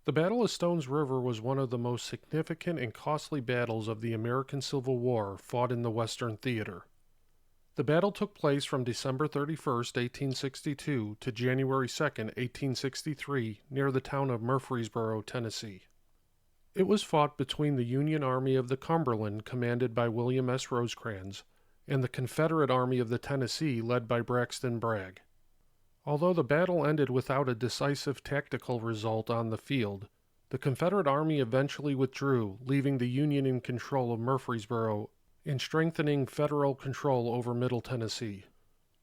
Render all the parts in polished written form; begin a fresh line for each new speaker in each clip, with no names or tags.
The Battle of Stones River was one of the most significant and costly battles of the American Civil War fought in the Western Theater. The battle took place from December 31st, 1862 to January 2nd, 1863, near the town of Murfreesboro, Tennessee. It was fought between the Union Army of the Cumberland, commanded by William S. Rosecrans, and the Confederate Army of the Tennessee, led by Braxton Bragg. Although the battle ended without a decisive tactical result on the field, the Confederate Army eventually withdrew, leaving the Union in control of Murfreesboro and strengthening federal control over Middle Tennessee.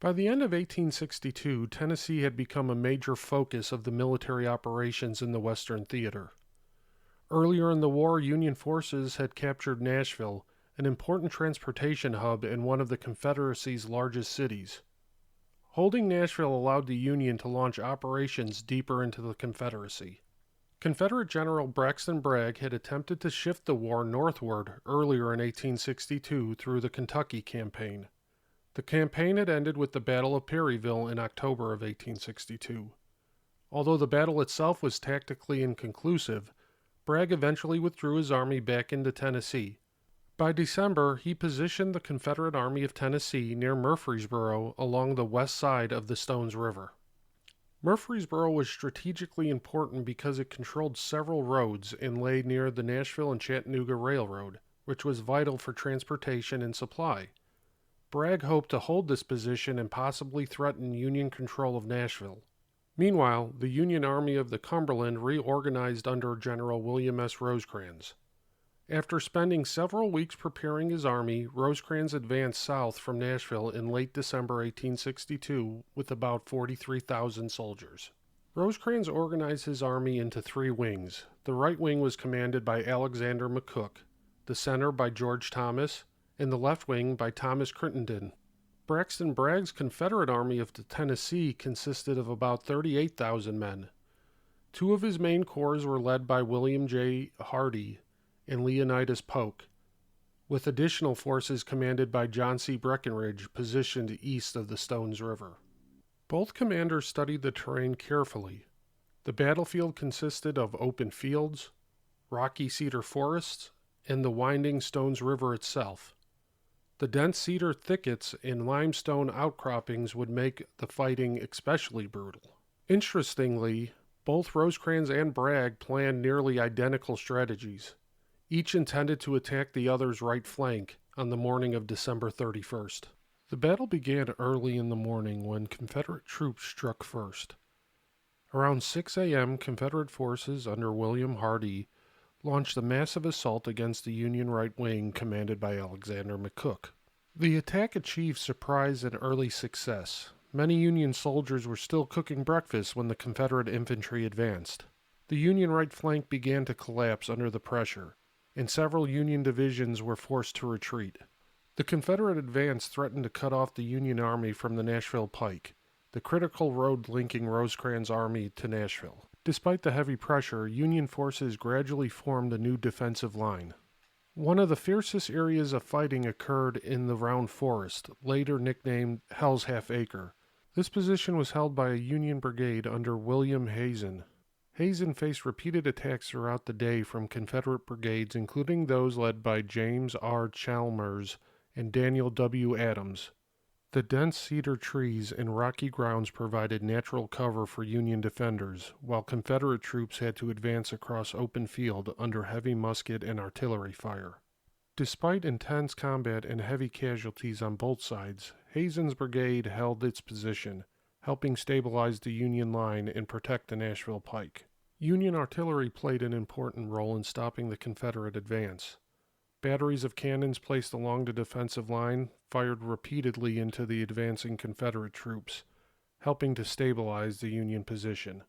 By the end of 1862, Tennessee had become a major focus of the military operations in the Western Theater. Earlier in the war, Union forces had captured Nashville, an important transportation hub and one of the Confederacy's largest cities. Holding Nashville allowed the Union to launch operations deeper into the Confederacy. Confederate General Braxton Bragg had attempted to shift the war northward earlier in 1862 through the Kentucky Campaign. The campaign had ended with the Battle of Perryville in October of 1862. Although the battle itself was tactically inconclusive, Bragg eventually withdrew his army back into Tennessee. By December, he positioned the Confederate Army of Tennessee near Murfreesboro along the west side of the Stones River. Murfreesboro was strategically important because it controlled several roads and lay near the Nashville and Chattanooga Railroad, which was vital for transportation and supply. Bragg hoped to hold this position and possibly threaten Union control of Nashville. Meanwhile, the Union Army of the Cumberland reorganized under General William S. Rosecrans. After spending several weeks preparing his army, Rosecrans advanced south from Nashville in late December 1862 with about 43,000 soldiers. Rosecrans organized his army into three wings. The right wing was commanded by Alexander McCook, the center by George Thomas, and the left wing by Thomas Crittenden. Braxton Bragg's Confederate Army of the Tennessee consisted of about 38,000 men. Two of his main corps were led by William J. Hardee and Leonidas Polk, with additional forces commanded by John C. Breckinridge positioned east of the Stones River. Both commanders studied the terrain carefully. The battlefield consisted of open fields, rocky cedar forests, and the winding Stones River itself. The dense cedar thickets and limestone outcroppings would make the fighting especially brutal. Interestingly, both Rosecrans and Bragg planned nearly identical strategies. Each intended to attack the other's right flank on the morning of December 31st. The battle began early in the morning when Confederate troops struck first. Around 6 a.m., Confederate forces under William Hardee launched a massive assault against the Union right wing commanded by Alexander McCook. The attack achieved surprise and early success. Many Union soldiers were still cooking breakfast when the Confederate infantry advanced. The Union right flank began to collapse under the pressure, and several Union divisions were forced to retreat. The Confederate advance threatened to cut off the Union Army from the Nashville Pike, the critical road linking Rosecrans' army to Nashville. Despite the heavy pressure, Union forces gradually formed a new defensive line. One of the fiercest areas of fighting occurred in the Round Forest, later nicknamed Hell's Half Acre. This position was held by a Union brigade under William Hazen. Hazen faced repeated attacks throughout the day from Confederate brigades, including those led by James R. Chalmers and Daniel W. Adams. The dense cedar trees and rocky grounds provided natural cover for Union defenders, while Confederate troops had to advance across open field under heavy musket and artillery fire. Despite intense combat and heavy casualties on both sides, Hazen's brigade held its position, helping stabilize the Union line and protect the Nashville Pike. Union artillery played an important role in stopping the Confederate advance. Batteries of cannons placed along the defensive line fired repeatedly into the advancing Confederate troops, helping to stabilize the Union position.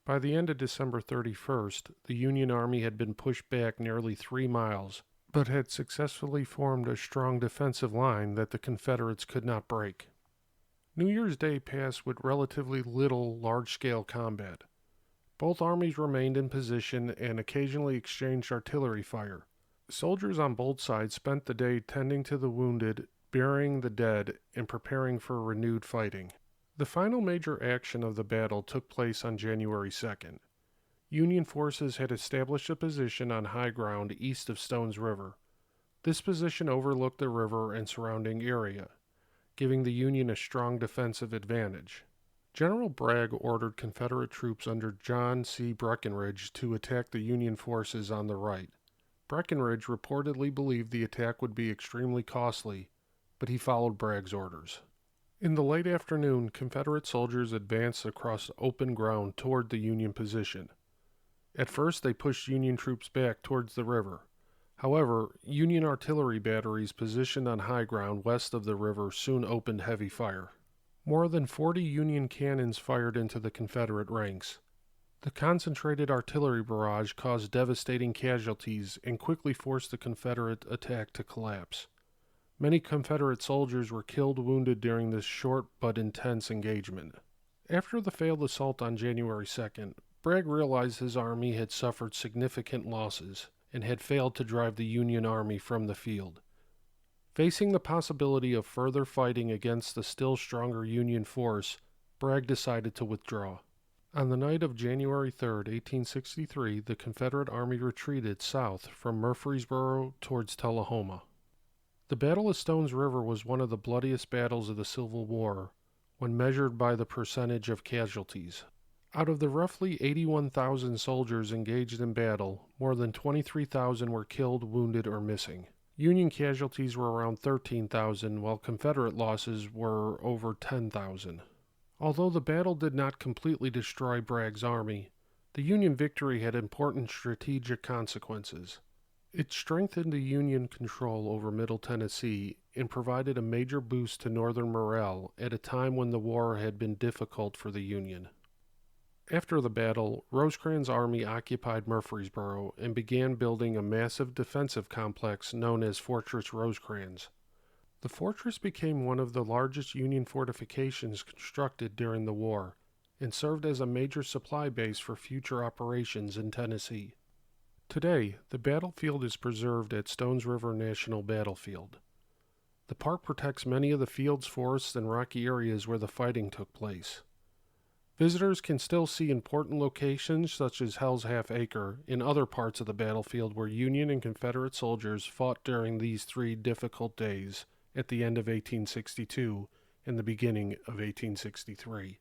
By the end of December 31st, the Union Army had been pushed back nearly 3 miles, but had successfully formed a strong defensive line that the Confederates could not break. New Year's Day passed with relatively little large-scale combat. Both armies remained in position and occasionally exchanged artillery fire. Soldiers on both sides spent the day tending to the wounded, burying the dead, and preparing for renewed fighting. The final major action of the battle took place on January 2nd. Union forces had established a position on high ground east of Stones River. This position overlooked the river and surrounding area, giving the Union a strong defensive advantage. General Bragg ordered Confederate troops under John C. Breckinridge to attack the Union forces on the right. Breckinridge reportedly believed the attack would be extremely costly, but he followed Bragg's orders. In the late afternoon, Confederate soldiers advanced across open ground toward the Union position. At first, they pushed Union troops back towards the river. However, Union artillery batteries positioned on high ground west of the river soon opened heavy fire. More than 40 Union cannons fired into the Confederate ranks. The concentrated artillery barrage caused devastating casualties and quickly forced the Confederate attack to collapse. Many Confederate soldiers were killed or wounded during this short but intense engagement. After the failed assault on January 2nd, Bragg realized his army had suffered significant losses and had failed to drive the Union army from the field. Facing the possibility of further fighting against the still stronger Union force, Bragg decided to withdraw. On the night of January 3, 1863, the Confederate Army retreated south from Murfreesboro towards Tullahoma. The Battle of Stones River was one of the bloodiest battles of the Civil War when measured by the percentage of casualties. Out of the roughly 81,000 soldiers engaged in battle, more than 23,000 were killed, wounded, or missing. Union casualties were around 13,000, while Confederate losses were over 10,000. Although the battle did not completely destroy Bragg's army, the Union victory had important strategic consequences. It strengthened the Union control over Middle Tennessee and provided a major boost to Northern morale at a time when the war had been difficult for the Union. After the battle, Rosecrans' army occupied Murfreesboro and began building a massive defensive complex known as Fortress Rosecrans. The fortress became one of the largest Union fortifications constructed during the war and served as a major supply base for future operations in Tennessee. Today, the battlefield is preserved at Stones River National Battlefield. The park protects many of the fields, forests, and rocky areas where the fighting took place. Visitors can still see important locations such as Hell's Half Acre and other parts of the battlefield where Union and Confederate soldiers fought during these 3 difficult days at the end of 1862 and the beginning of 1863.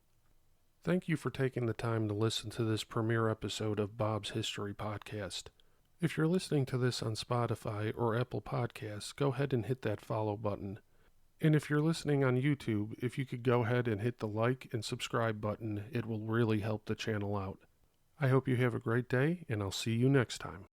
Thank you for taking the time to listen to this premiere episode of Bob's History Podcast. If you're listening to this on Spotify or Apple Podcasts, go ahead and hit that follow button. And if you're listening on YouTube, if you could go ahead and hit the like and subscribe button, it will really help the channel out. I hope you have a great day, and I'll see you next time.